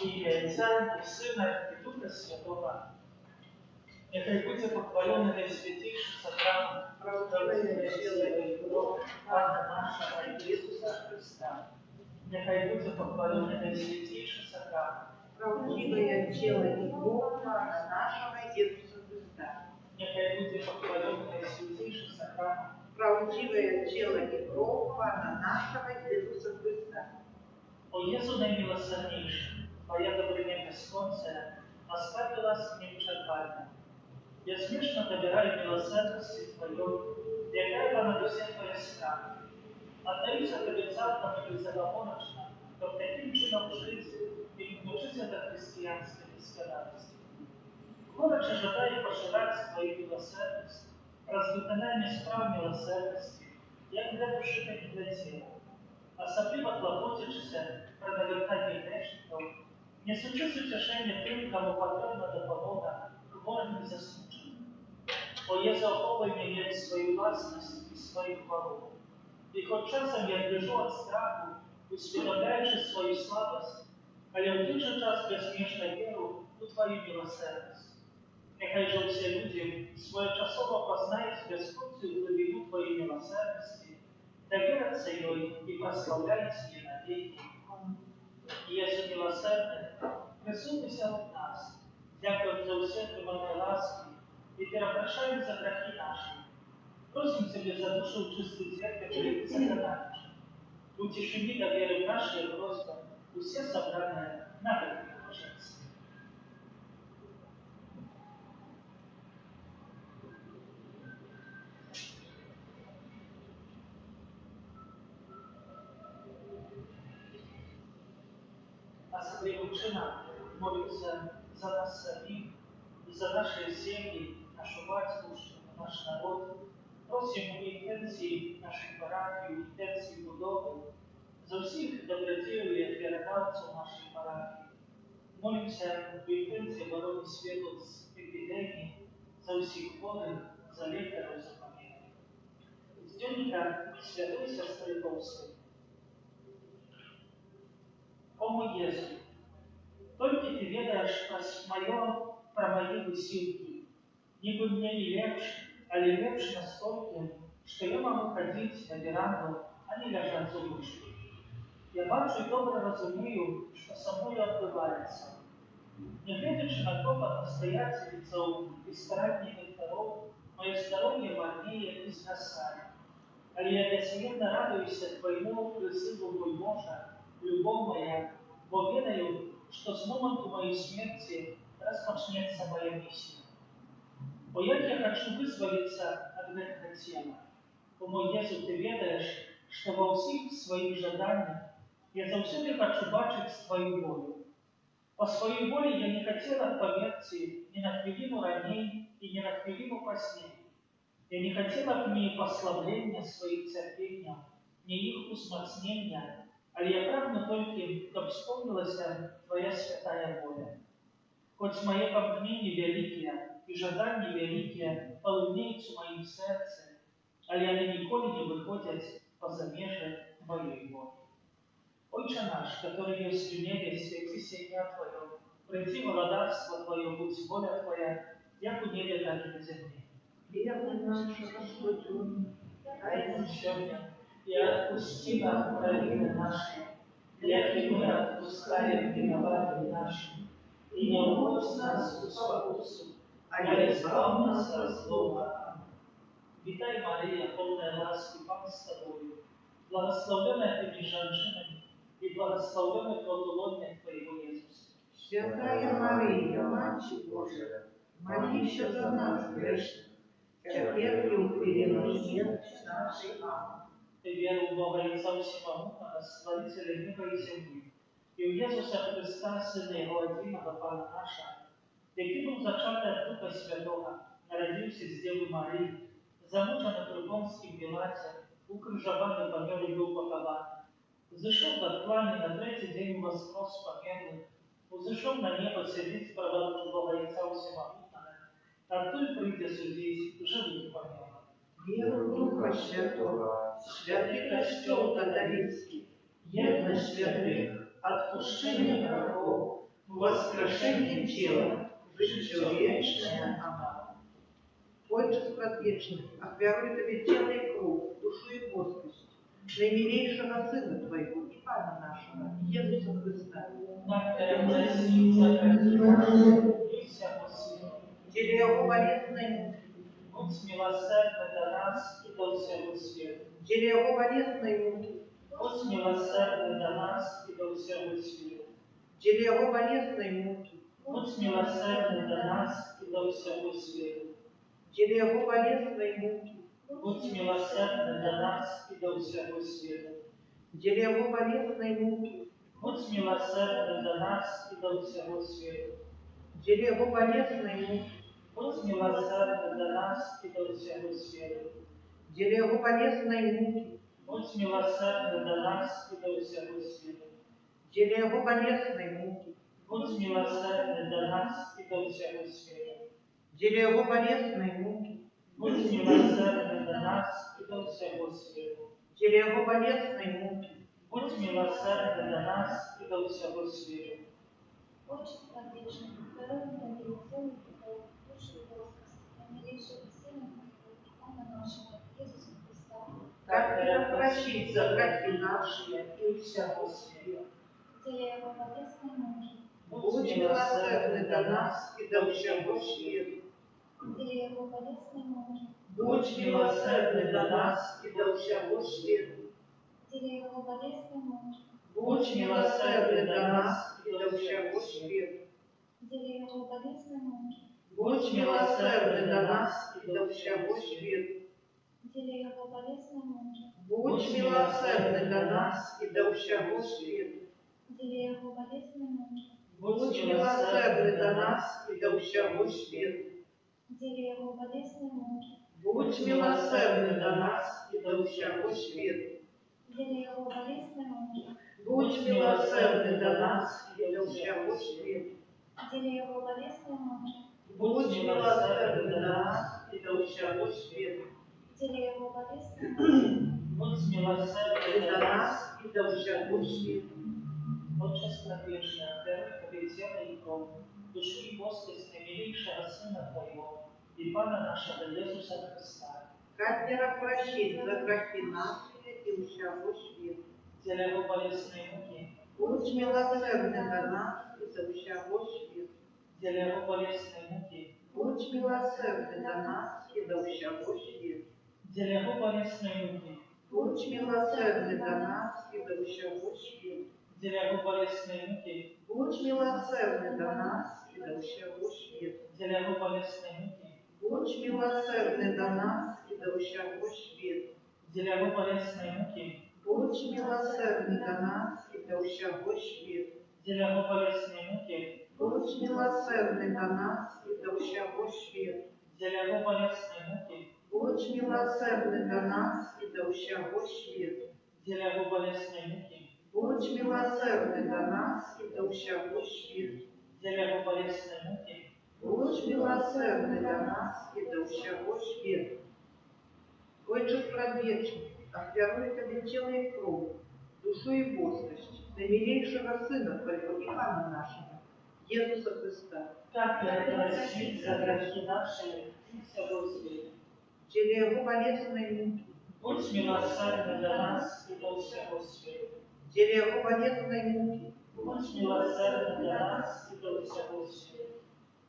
Ім'я Отця і Сина, і Духа Святого. Нехай буде похвалений найсвятейший сакрам, правдивое тіло і кров Пана нашого Ісуса Христа. Нехай буде похвалений найсвятейший сакрам, правдивое тело и кровь Пана нашего Иисуса Христа. Нехай буде похвалений найсвятейший сакрам, Правдивое тело и кровь Пана нашего Иисуса Христа. О Єсу наймилосерднейший, Твоя добриня безконця, ласка ласки невичерпальна. Я смішно добираю милосердности Твоей, яка понад усе Твоя страна. Отдаюся Тобі цалком і безоговорочно, щоб таким чином жити і вчитися до християнської безконечності. Горяче жадаю поширати Твою милосердність, розвитання справ милосердності, як для душі, так і для тіла. Особливо клопотячися про навертання грешників, несучи утішення тим, кому потрібна допомога хворим і засмученим. Бо є захоплення від свою власність і свою хвалу. І хоч часом я біжу від страху, усвідомляючи свою слабость, але в той же час безміжно віру у Твою милосердність. Нехай же всі люди своєчасово познають безконцю глибину Твоєї милосердності, довіряться їй і прославляють її навіки. Єсу милосердний, присутнися в нас, дякуємо за усе тримання ласки і перепрошаємо за грехи наші. Просим Тебе за душу в чистую церковь и сокровеннейшую. В тишине до веры в наши просьбы все собранные на великое блаженство. Особливым чином молимся за нас самих, за наши семьи, нашу батьківщину, наш народ. Просимо інтенції наших парафій, інтенції будови, за всіх добродіїв і передавців нашої парафії. Молимося в інтенції оборони світу з епідемії, за всіх хворих, за лікарів, за помилки. З дневника Святої Сестри Полской. О мой Єсу, только Ты ведаешь про мои высилки, ніби мне не легче, але легче настолько, что я могу ходить на веранду, а не лежать за ручкой. Я бачу и добре розумію, что со мною отбывается. Не глядячи на клопот обстоятельцев и старания докторов, мое здоровье больнее и сгасает. Але я безмерно радуюсь Твоему призыву, мой Боже, любовь моя, бо ведаю, что с моменту моей смерти распочнется моя миссия. Бо як я хочу вызволиться от этого тела. О мой Єсу, Ты ведаешь, что во всех своих жаданиях я завсюди хочу бачить Твою волю. По своей воле я не хотела померти ни на хвилину ранее и ни на хвилину позднее. Я не хотела в ней пославления своих терпения, ни их усмацнения, але я прагну только, чтоб вспомнилась Твоя святая воля. Хоть мои погмения великие и жадания великие полумеются в моем сердце, але они николи не выходят поза межи Твоей воли. Отче наш, который есть в небе, святися имя Твое, прийти владарство Твое, будь воля Твоя, як у небе, так и на земле. Хлеб наш насущный, дай нам сегодня, и отпусти нам провины наши, як и мы отпускаем виноватым нашим. И не вводь нас в искушение, а избавь нас от злого. Витай, Мария, полная ласки, Пан с Тобою, благословенная Ты между женщинами, и благословенный плод лона Твоего, Иисус. Святая Мария, Матерь Божия, молись за нас грешных, теперь и в период смерти нашей. Аминь. Ты веру в Бога Отца Всемогущего, Створителя неба и земли, и в Иисуса Христа, Сына Его единого, Пана наша, який був зачатий от Духа Святого, народився з Діви Марії, замучений при Понтскім Пілаті, укрижований, помер і був похований. Зійшов до тлані, на третій день воскрес померлих, узійшов на небо, сидить праворуч Бога Отця Всемогущего, оттуда прийде судить живих і померлих. Віру в Духа Святого, святий Костел католицький, єдність святих, отпущение грехов, воскрешение тела, життя вечное. Аминь. Отче предвечный, отверни Тебе тело и кровь, душу и плоскость, наимилейшего Сына Твоего и Пана нашего, Иисуса Христа, теле Его болезной муки, будь милосердна до нас и до всего света. теле Его болезной муки, Будь милосердна до нас и до всего света. теле Его болезной муки, Будь милосердна до нас и до всего света. теле Его болезной муки, Будь милосердна до нас и до всего света. теле Его болезной муки, Будь милосердна до нас и до всего света. теле Его болезной муки, Будь милосердна до нас и до всего света. теле Его болезной муки, Будь милосердна до нас и до всего света. теле Его болезной муки, Будь милосердна до нас и до всего света. теле Его болезной муки, Будь милосердна до нас и до всего света. теле Его болезной муки, Будь милосердна до нас и до всего света. Отче предвечный, даруй нам целый Бог, душу и воскрес, наимилейшего Сына Твоего и Пана нашего, Иисуса Христа, как не прощить за грехи наши и всякого света. теле Его болезной муки, Будь милосердны до нас и до всего света. теле Его болезной муки, Будь милосердны до нас и до всего света. теле Его болезной муки, Будь милосердны до нас и до всего света. теле Его болезной муки, Будь милосердны до нас и до всего света. теле Его болезной муки, Будь милосердны до нас и до всего света. теле Его болезной муки, Будь милосердны до нас и до всего света. теле Его болезной муки, Будь милосердны до нас и до всего света. теле Его болезной муки, Будь милосердны до нас и до всего света. теле Его болезной муки, Будь милосердны до нас и до всего света. теле Его болезной муки, Будь милосердна И до до нас. нас и до всего света. Отче предвечный, отверни Тебе тело и кровь, душу и плоскость наимилейшего Сына Твоего и Пана нашего Иисуса Христа. Как не прощить за грехи наши и всего света. Теле Его болезной муки, Будь милосердны до нас и до всего света. теле Его болезной муки, Будь милосердны до нас и до всего света. теле Его болезной муки, Будь милосердны до нас и до всего света. теле Его болезной муки, Будь милосердны до нас и до всего света. теле Его болезной муки, Будь милосердны до нас и до всего света. теле Его болезной муки, Будь милосердны до нас и до всего света. теле Его болезной муки, Будь милосердны до нас и до всего света. теле Его болезной муки, Будь милосердны до нас и до всего света. теле Его болезной муки, Будь милосердны до нас и до всего света. теле Его болезной муки, Будь милосердны до нас и до всего света. Отче предвечный, отверни Тебе тело и кровь, душу и плоскость, наимилейшего Сына Твоего и Пана нашего, Иисуса Христа, как прощить за грехи наши и всего света. теле Его болезной муки, Будь милосердна до нас и до всего света. теле Его болезной муки, Будь милосердна до нас и до всего света.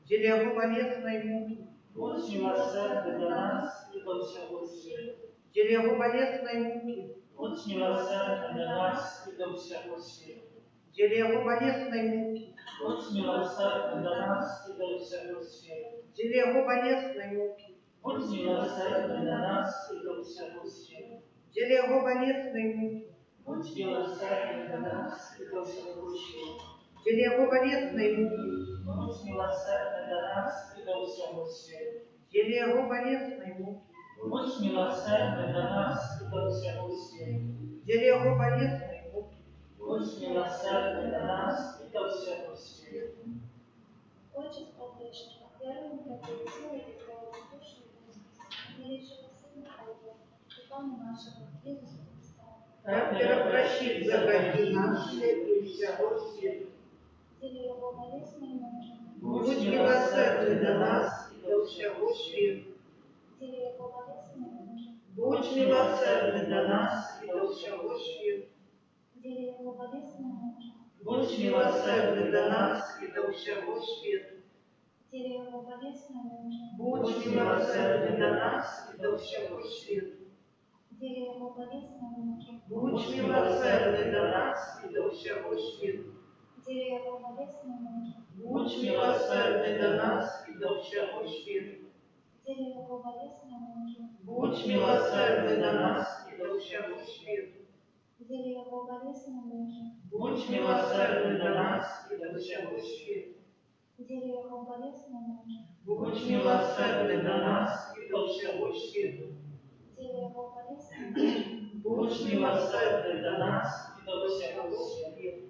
теле Его болезной муки, Будь милосердна до нас и до всего света. теле Его болезной муки, Будь милосердна до нас и до всего света. теле Его болезной муки, Будь милосердна до нас и до всего света. теле Его болезной муки, Будь милосердна до нас и до всего света. теле Его болезной муки, Будь милосердна до нас и до всего света. теле Его болезной муки, Будь милосердна до нас и до всего света. теле Его болезной муки, Будь милосердна до нас и до всего света. теле Его болезной муки, Будь милосердна до нас и до всего света. Отче предвечный, даруй нам тело и кровь, душу и воскрес, наимилейшего Сына Твоего Пана нашего Иисуса Христа. Как прощит за грехи наши и всего света. Деле Его болезни муки. Будь милосердный до нас и до всего света. Деле Его болезни муки. Будь милосердный до нас и до всего света. Деле Его болезни муки. Будь милосердный до нас и до всего света. Деле Его болезни муки. Будь милосердный до нас и до всего света. Деле Его болезни муки. Будь милосердный до нас и до всего света. Деле Его болезни муки. Будь милосердный до нас и до всего света. Деле Его болезни муки. Будь милосердный до нас и до всего света. Деле Его болезни муки. Будь милосердный до нас и до всего света. Деле Его болезни муки. Будь милосердный до нас и до всего света. Деле Его болезни муки. Будь милосердный до нас и до всего света.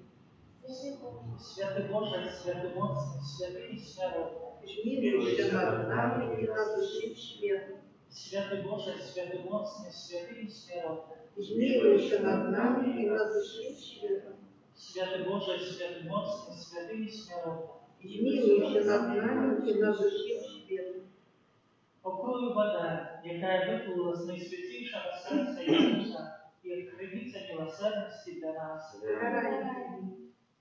Святый Боже, Святый Боже, святый моцний, святий і смиротний. Змилуйся над нами и над усім світом. Святий Боже, святий моцний, святий і смиротний. Змилуйся над нами и над усім світом. Святий Боже, святий моцний, святий і смиротний. Змилуйся над нами и над усім світом. Покрою вода, яка виплила з найсвятішого серця Ісуса, як кривиця милосердності для нас.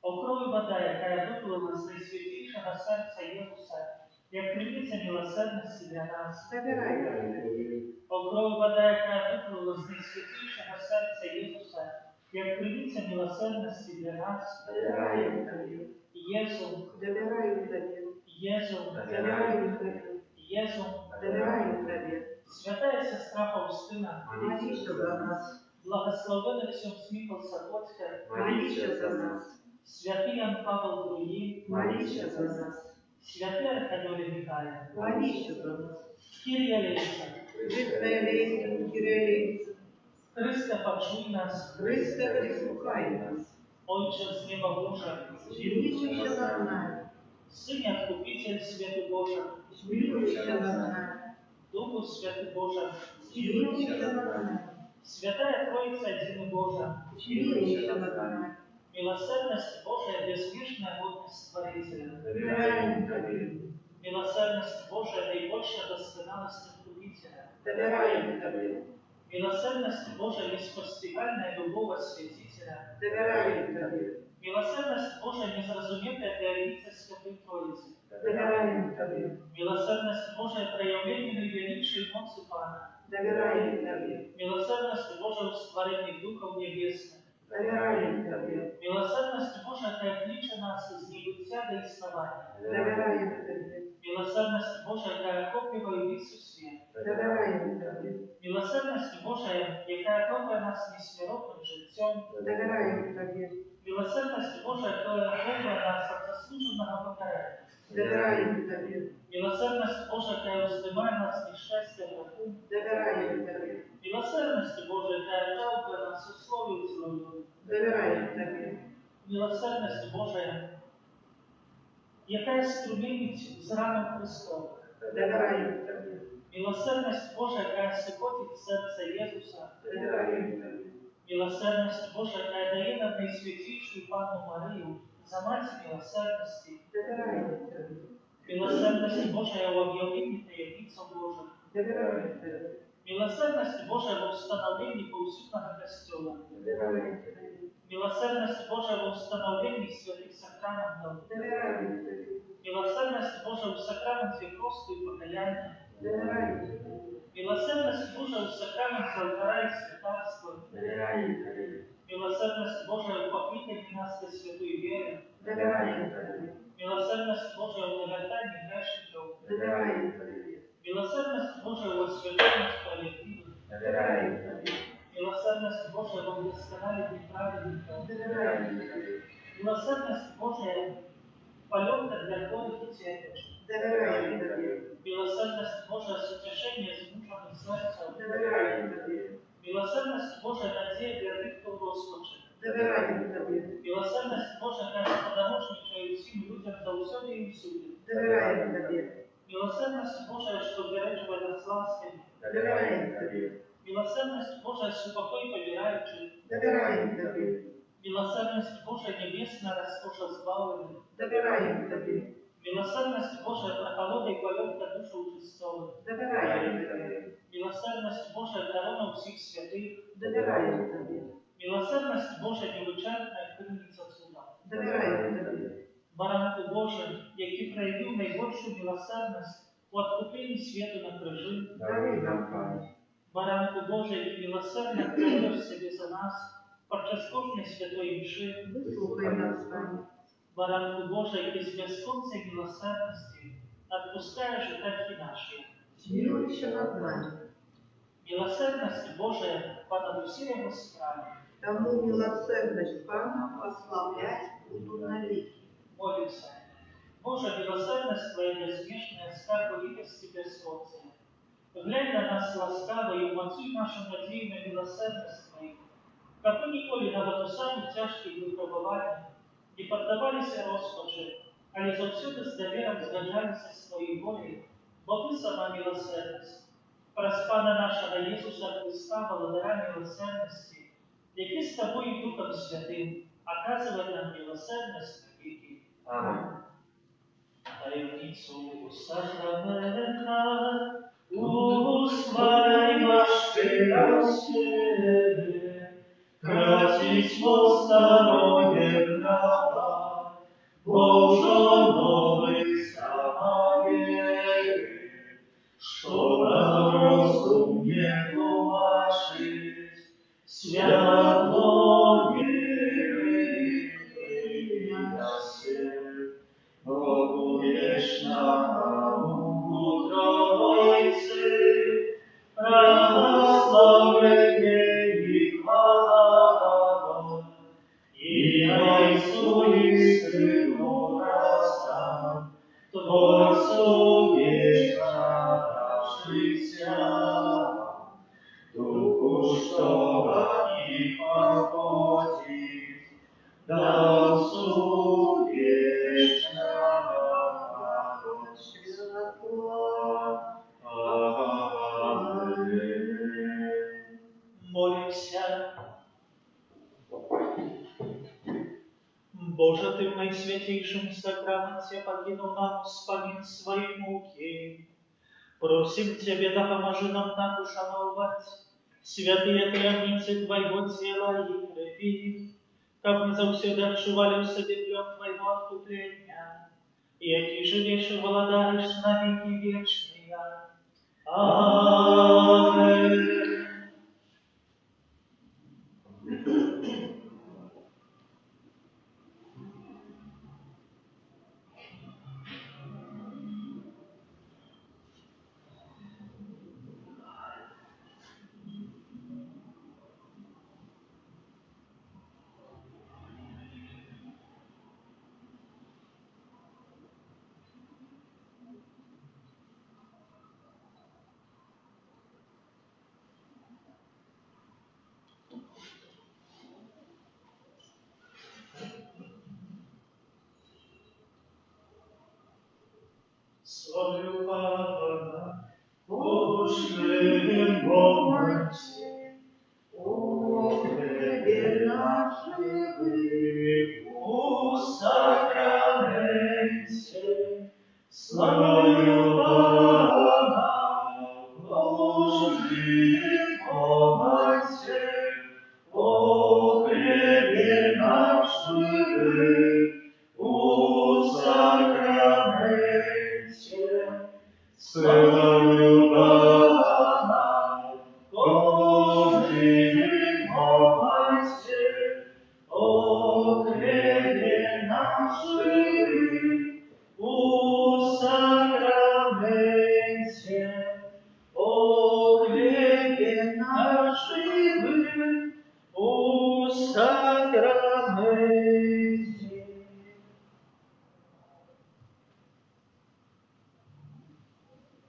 Покрою вода, яка виплила з найсвятішого серця Ісуса, як кривиця милосердності для нас. Покрою вода, яка виплила з найсвятішого серця Ісуса, як кривиця милосердності для нас. Єзу, Єзу, Єзу, святая сестра Фаустина, Молися за нас. благословенный всем смикл Сокольская, Молися за нас. святый Ян Павел II, Молися за нас. святый Аркадий Михайлов, Молися за нас. Кирия Лейса, Житная лестница, Кирилица. Христе, почуй нас, Христе, прислухай нас. Отче с неба Божа, Змилуйся над нами. Сын Откупитель Святый Божа, Змилуйся над нами. Духу Святый Божа, Змилуйся над нами. Святая Троица Единый Божа, Змилуйся над нами. милосердность Божия, безгрешная годность Творителя, Доверяем Тебе. милосердность Божия, наибольшая досконалость Откупителя, Доверяем Тебе. милосердность Божия, неспостигальная любого святителя, Доверяем Тебе. милосердность Божия, незразуметая таиница Святой Троицы, Доверяем Тебе. милосердность Божия, проявление наивеличшей моцы Пана, Доверяем Тебе. милосердность Божия, в створении Духов Небесных, Доверяем Тебе. милосердность Божия, которая кличе нас из небытия до основания, Доверяем Тебе. милосердность Божия, которая охоплює весь світ, Доверяем Тебе. милосердность Божия, яка охоплює нас несмиротним життям, Доверяем Тебе. милосердность Божия, которая охоплює нас от заслуженного покарання, Доверяем Тебе. милосердность Божия, которая вздымает нас несчастья врагу, Доверяем Тебе. милосердность Божия, которая жалует нас условию свою, Доверяем Тебе. милосердность Божия, яка струменить з ранок Христових, Доверяем Тебе. милосердность Божия, которая сокотит серце Єсуса, Доверяем Тебе. милосердность Божия, которая дає нам найсвятейшую Панну Марию за мать милосердности, Доверяем Тебе. милосердность Божия в объявлении таємницям Божих, Доверяем Тебе. милосердность Божия в установлении повсюдного костела, Доверяем Тебе. милосердность Божия в установлении святых сакраментов, Доверяем Тебе. милосердность Божия в сакраменте просто и покаяния, Доверяем Тебе. милосердность Божия в сакраменте алтара и святарства, Доверяем Тебе. милосердность Божия в покрытии нас до святой веры, Доверяем Тебе. милосердность Божия в навердании грешников, Доверяем Тебе. милосердность Божия в освящении справедливых, Доверяем Тебе. милосердность Божия в удосконалении праведников, Доверяем Тебе. милосердность Божия в полетах для хворых и терпящих, Доверяем Тебе. милосердность Божия с утешением измученных сердцем, Доверяем Тебе. милосердность Божия надея для тех, кто в розпаче, Доверяем Тебе. милосердность Божия, которая подорожничает всем людям за усюди и всюди, Доверяем Тебе. милосердность Божия, что горячего нас ласками, Доверяем Тебе. Милосердность Божия супокой побираючи, Довіряємо тобі, милосердность Божия небесная роскоша збавлена, довіряємо тобі, милосердность Божия прохолода и полет на душу Христову, довіряємо тобі, милосердность Божия корона всех святых, довіряємо тобі, милосердность Божия невычерпная крыльница суда. довіряємо тобі, Баранку Божий, який проявив найбільшу милосердність у откупленні світу на крижі, даруй нам, Пане, Баранку Божий, який милосердно кривив себе за нас, подчас кожної святої мши, вислухай нас, Пане, Баранку Божий, який з безконцей милосердності відпускає житті наші. змілуйся над нами, Милосердність Божия понад усі його справи. тому милосердность Пана прославлять буду навеки. Молимся. Божа, милосердность Твоя безмежная, скарб великости безконцая. Глянь на нас ласкаво и умацуй нашу надею на милосердность Твою. Как мы николи на вот самых тяжких выпробованиях не поддавались розпачу, але завсюди з довіром згаджалися з Твоєю волею, бо Ти сама милосердність. Праз Пана нашого Ісуса Христа, благодаря милосердності, які з Тобою і Духом Святим оказывает нам милосердность на веки. Аминь. Таємницю сакрамента, уславивши себе, красить постороннее право, Божье новый самовер, что разумне ваших святло веры ясен. Богу вечному Троице, православление и хвала, и Отцу и Сыну Разам, Творцу вечно рождися, Духу, что во них походит, да Отцу вечного Святла. Аминь. Молимся. Боже, Ты в наисвятейшем сакраменте покинул нам вспомин своей муки. Просим Тебя, да поможи нам так ушановать святые таямницы Твоего тела и крови, как мы завсегда отчували в себе плен Твоего откупления, и яки живешь и владаешь на веки вечные. Аминь. Славлю Павла, пошлем помощи, О, Тебе наши у сакраменте. Славлю Павла, пошлем помощи,